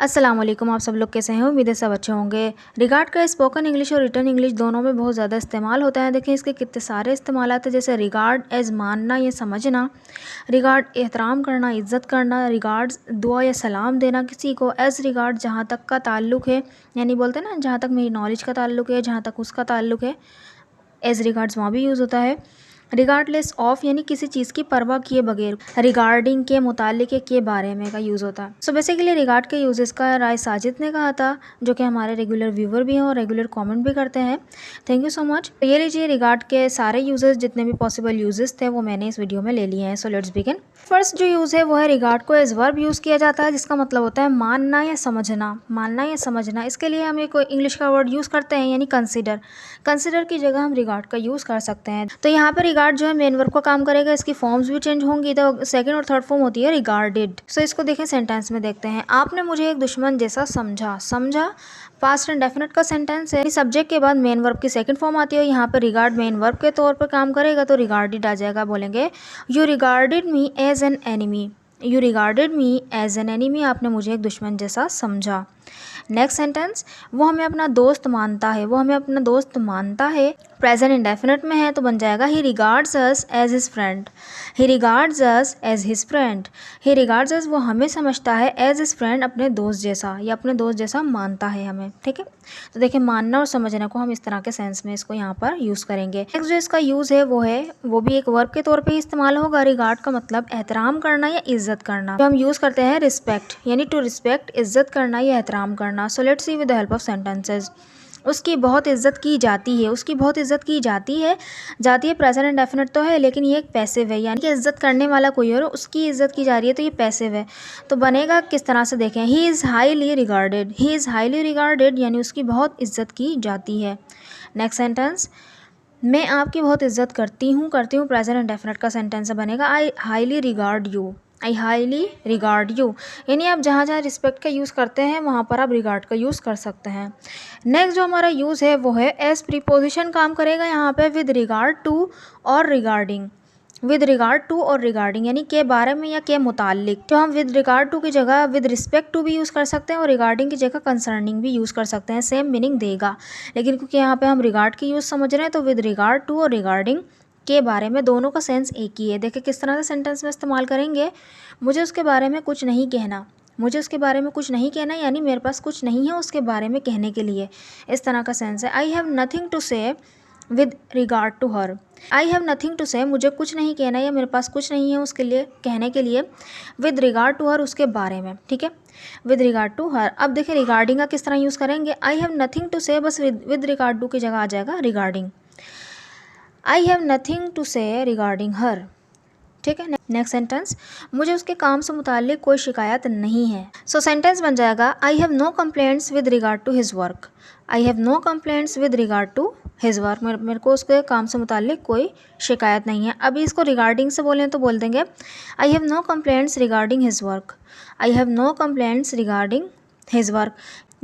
अस्सलाम वालेकुम। आप सब लोग कैसे हैं? उम्मीद है सब अच्छे होंगे। रिगार्ड का स्पोकन इंग्लिश और रिटन इंग्लिश दोनों में बहुत ज़्यादा इस्तेमाल होता है। देखिए इसके कितने सारे इस्तेमाल आते हैं, जैसे रिगार्ड एज़ मानना या समझना, रिगार्ड एहतराम करना, इज़्ज़त करना, रिगार्ड्स दुआ या सलाम देना किसी को, एज़ रिगार्ड जहाँ तक का ताल्लुक़ है, यानी बोलते हैं ना जहाँ तक मेरी नॉलेज का ताल्लुक़ है, जहाँ तक उसका ताल्लुक़ है, एज़ रिगार्ड्स वहाँ भी यूज़ होता है। रिगार्डलेस ऑफ यानी किसी चीज़ की परवाह किए बगैर, रिगार्डिंग के मुतालिक के बारे में का यूज़ होता है। सो बेसिकली रिगार्ड के यूजेस का राय साजिद ने कहा था, जो कि हमारे रेगुलर व्यूवर भी हैं और रेगुलर कमेंट भी करते हैं। Thank you so much. तो ये लीजिए रिगार्ड के सारे यूजेस, जितने भी पॉसिबल यूजेस थे वो मैंने इस वीडियो में ले लिए हैं। So let's begin. फर्स्ट जो यूज़ है वो है रिगार्ड को एज वर्ब यूज़ किया जाता है, जिसका मतलब होता है मानना या समझना। मानना या समझना, इसके लिए हम एक इंग्लिश का वर्ड यूज़ करते हैं, यानी कंसिडर। कंसिडर की जगह हम रिगार्ड का यूज़ कर सकते हैं। तो यहाँ पर रिगार्ड जो है मेन वर्ब का काम करेगा, इसकी फॉर्म्स भी चेंज होंगी। तो सेकंड और थर्ड फॉर्म होती है रिगार्डेड। सो इसको देखें, सेंटेंस में देखते हैं। आपने मुझे एक दुश्मन जैसा समझा। समझा पास्ट एंड डेफिनेट का सेंटेंस है। सब्जेक्ट के बाद मेन वर्ब की सेकंड फॉर्म आती है। यहाँ पर रिगार्ड मेन वर्ब के तौर पर काम करेगा, तो रिगार्डेड आ जाएगा। बोलेंगे you regarded me as an enemy. You regarded me as an enemy, आपने मुझे एक दुश्मन जैसा समझा। नेक्स्ट सेंटेंस, वो हमें अपना दोस्त मानता है। वो हमें अपना दोस्त मानता है, प्रेजेंट इंडेफिनिट में है, तो बन जाएगा he regards us as his friend. He regards us as his friend. He regards us, वो हमें समझता है, एज हिज फ्रेंड, अपने दोस्त जैसा, या अपने दोस्त जैसा मानता है हमें। ठीक है, तो देखिए मानना और समझना को हम इस तरह के सेंस में इसको यहाँ पर यूज़ करेंगे। नेक्स्ट जो इसका यूज़ है वो भी एक वर्ब के तौर पे इस्तेमाल होगा। रिगार्ड का मतलब एहतराम करना या इज्जत करना। जो हम यूज़ करते हैं रिस्पेक्ट, यानी टू रिस्पेक्ट, इज्जत करना या एहतराम करना। So let's see with the help of sentences. उसकी बहुत इज्जत की जाती है। उसकी बहुत इज्जत की जाती है। जाती है प्रेजेंट इंडेफिनिट तो है, लेकिन ये एक पैसिव है, यानी कि इज्जत करने वाला कोई और, उसकी इज्जत की जा रही है, तो ये पैसिव है। तो बनेगा किस तरह से, देखें, he is highly regarded. He is highly regarded यानी उसकी बहुत इज्जत की जाती है। नेक्स्ट सेंटेंस, मैं आपकी बहुत इज्जत करती हूँ प्रेजेंट इंडेफिनिट का सेंटेंस बनेगा I highly regard you. I highly regard you, यानी आप जहाँ जहाँ रिस्पेक्ट का यूज़ करते हैं वहाँ पर आप रिगार्ड का यूज़ कर सकते हैं। नेक्स्ट जो हमारा यूज़ है वो है एज प्रीपोजिशन काम करेगा यहाँ पे विद रिगार्ड टू और रिगार्डिंग। विद रिगार्ड टू और रिगार्डिंग यानी के बारे में या के मुतालिक। तो हम विद रिगार्ड टू की जगह विद रिस्पेक्ट टू भी यूज़ कर सकते हैं और रिगार्डिंग की जगह कंसर्निंग भी यूज़ कर सकते हैं, सेम मीनिंग देगा। लेकिन क्योंकि यहाँ पे हम रिगार्ड की यूज़ समझ रहे हैं, तो विद रिगार्ड टू और रिगार्डिंग के बारे में, दोनों का सेंस एक ही है। देखिए किस तरह से सेंटेंस में इस्तेमाल करेंगे। मुझे उसके बारे में कुछ नहीं कहना। मुझे उसके बारे में कुछ नहीं कहना, यानी मेरे पास कुछ नहीं है उसके बारे में कहने के लिए, इस तरह का सेंस है। I have nothing to say with regard to her. I have nothing to say, मुझे कुछ नहीं कहना या मेरे पास कुछ नहीं है उसके लिए कहने के लिए, विद रिगार्ड टू हर, उसके बारे में। ठीक है, विद रिगार्ड टू हर। अब देखिए रिगार्डिंग का किस तरह यूज़ करेंगे। आई हैव नथिंग टू से, बस विद रिगार्ड टू की जगह आ जाएगा regarding. I have nothing to say regarding her. ठीक है, नेक्स्ट सेंटेंस, मुझे उसके काम से मुताल्लिक कोई शिकायत नहीं है। सो सेंटेंस बन जाएगा I have no complaints with regard to his work. I have no complaints with regard to his work, मेरे को उसके काम से मुताल्लिक कोई शिकायत नहीं है। अभी इसको रिगार्डिंग से बोलें तो बोल देंगे I have no complaints regarding his work. I have no complaints regarding his work.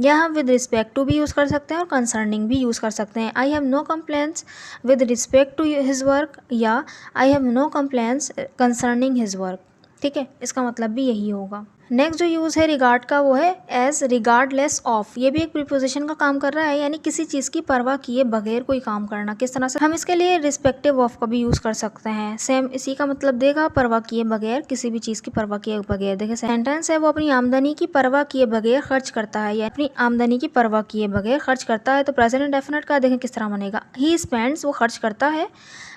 या हम विद रिस्पेक्ट टू भी यूज़ कर सकते हैं और कंसर्निंग भी यूज़ कर सकते हैं। I have no complaints with respect to his work, या I have no complaints concerning his work. ठीक है, इसका मतलब भी यही होगा। नेक्स्ट जो यूज़ है रिगार्ड का वो है एज रिगार्डलेस ऑफ। ये भी एक प्रीपोजिशन का काम कर रहा है, यानी किसी चीज़ की परवाह किए बगैर कोई काम करना। किस तरह से, हम इसके लिए रिस्पेक्टिव ऑफ का भी यूज़ कर सकते हैं, सेम इसी का मतलब देगा, परवाह किए बगैर, किसी भी चीज़ की परवाह किए बगैर। देखिए सेंटेंस है, वो अपनी आमदनी की परवाह किए बगैर खर्च करता है, या अपनी आमदनी की परवाह किए बगैर खर्च करता है। तो प्रेजेंट इंडेफिनिट का देखें किस तरह बनेगा। ही स्पेंड्स, वो खर्च करता है,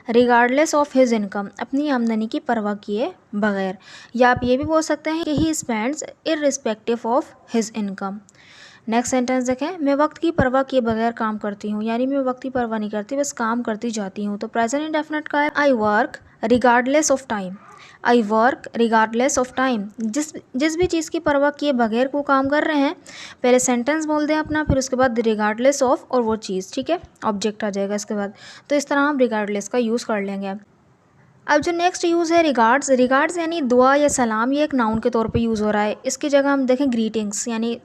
रिगार्डलेस ऑफ हिज इनकम, अपनी आमदनी की परवाह किए बगैर। या आप ये भी बोल सकते हैं कि he spends irrespective of his income. Next sentence देखें, मैं वक्त की परवाह किए बगैर काम करती हूँ, यानी मैं वक्त की परवाह नहीं करती, बस काम करती जाती हूँ। तो प्रेजेंट इंडेफिनिट का है I work regardless of time. I work regardless of time, जिस भी चीज़ की परवाह किए बगैर को काम कर रहे हैं, पहले सेंटेंस बोल दें अपना, फिर उसके बाद रिगार्डलेस ऑफ और वो चीज़। ठीक है, ऑब्जेक्ट आ जाएगा इसके बाद। तो इस तरह हम रिगार्डलेस का यूज़ कर लेंगे। अब जो नेक्स्ट यूज़ है रिगार्ड्स यानी दुआ या सलाम, ये एक नाउन के तौर पे यूज़ हो रहा है। इसकी जगह हम देखें ग्रीटिंग्स, यानी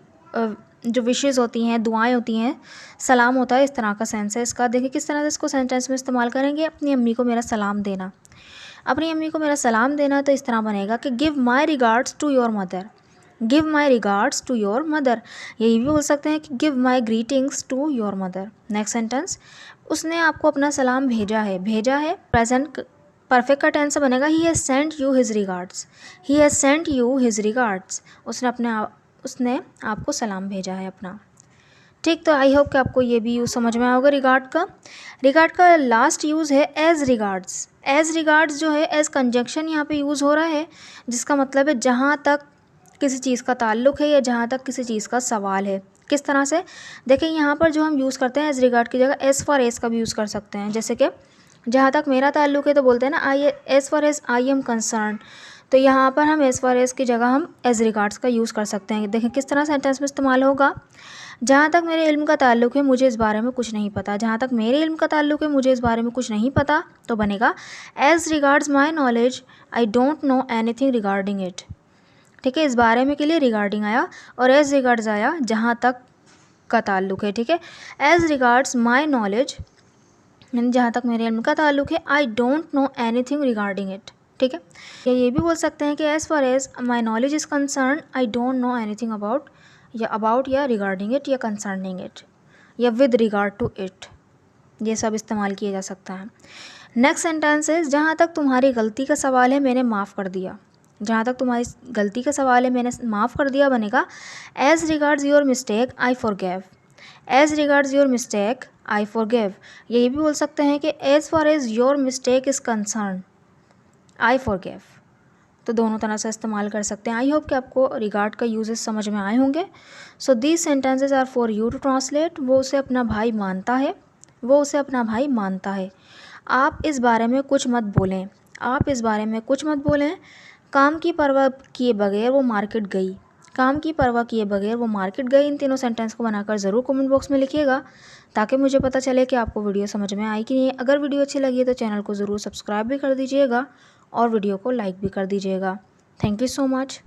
जो विशेज़ होती हैं, दुआएं होती हैं, सलाम होता है, इस तरह का सेंस है इसका। देखिए किस तरह से इसको सेंटेंस में इस्तेमाल करेंगे। अपनी अम्मी को मेरा सलाम देना। अपनी अम्मी को मेरा सलाम देना, तो इस तरह बनेगा कि give my regards to your mother. Give my regards to your mother, यही भी बोल सकते हैं कि give my greetings to your mother. Next sentence, उसने आपको अपना सलाम भेजा है। भेजा है प्रेजेंट परफेक्ट का टेंस बनेगा he has sent you his regards, he has sent you his regards, उसने आपको सलाम भेजा है अपना। ठीक, तो आई होप कि आपको ये भी यूज़ समझ में आया होगा रिगार्ड का। रिगार्ड का लास्ट यूज़ है एज रिगार्ड्स। एज रिगार्ड्स जो है एज कंजंक्शन यहाँ पे यूज़ हो रहा है, जिसका मतलब है जहाँ तक किसी चीज़ का ताल्लुक़ है या जहाँ तक किसी चीज़ का सवाल है। किस तरह से, देखिए यहाँ पर जो हम यूज़ करते हैं एज रिगार्ड की जगह एज फॉर एज का भी यूज़ कर सकते हैं। जैसे कि जहाँ तक मेरा ताल्लुक़ है तो बोलते हैं ना I as far as I am concern, तो यहाँ पर हम एज फॉर एज की जगह हम एज रिगार्ड्स का यूज़ कर सकते हैं। देखें किस तरह सेंटेंस में इस्तेमाल होगा, जहाँ तक मेरे इल्म का ताल्लुक़ है मुझे इस बारे में कुछ नहीं पता, जहाँ तक मेरे इल्म का ताल्लुक़ है मुझे इस बारे में कुछ नहीं पता, तो बनेगा as regards my knowledge I don't know anything regarding it. ठीक है, इस बारे में के लिए रिगार्डिंग आया और एज रिगार्ड्स आया जहाँ तक का ताल्लुक़ है। ठीक है, एज रिगार्ड्स माई नॉलेज यानी जहाँ तक मेरे इल्म का ताल्लुक़ है, I don't know anything regarding it. ठीक है, या ये भी बोल सकते हैं कि as far as my knowledge is concern I don't know anything about या रिगार्डिंग इट या कंसर्निंग इट या विद रिगार्ड टू इट, ये सब इस्तेमाल किया जा सकता है। नेक्स्ट सेंटेंस है, जहाँ तक तुम्हारी गलती का सवाल है मैंने माफ़ कर दिया। जहाँ तक तुम्हारी गलती का सवाल है मैंने माफ़ कर दिया बनेगा as regards your mistake I forgive. As regards your mistake I forgive, यही भी बोल सकते हैं कि as far as your mistake is concern I forgive, तो दोनों तरह से इस्तेमाल कर सकते हैं। आई होप कि आपको रिगार्ड का यूजेस समझ में आए होंगे। So these sentences are for you to translate. वो उसे अपना भाई मानता है, वो उसे अपना भाई मानता है। आप इस बारे में कुछ मत बोलें, आप इस बारे में कुछ मत बोलें। काम की परवाह किए बगैर वो मार्केट गई, काम की परवाह किए बगैर वो मार्केट गई। इन तीनों सेंटेंस को बनाकर ज़रूर कमेंट बॉक्स में लिखिएगा ताकि मुझे पता चले कि आपको वीडियो समझ में आई कि नहीं। अगर वीडियो अच्छी लगी है तो चैनल को ज़रूर सब्सक्राइब भी कर दीजिएगा और वीडियो को लाइक भी कर दीजिएगा। Thank you so much.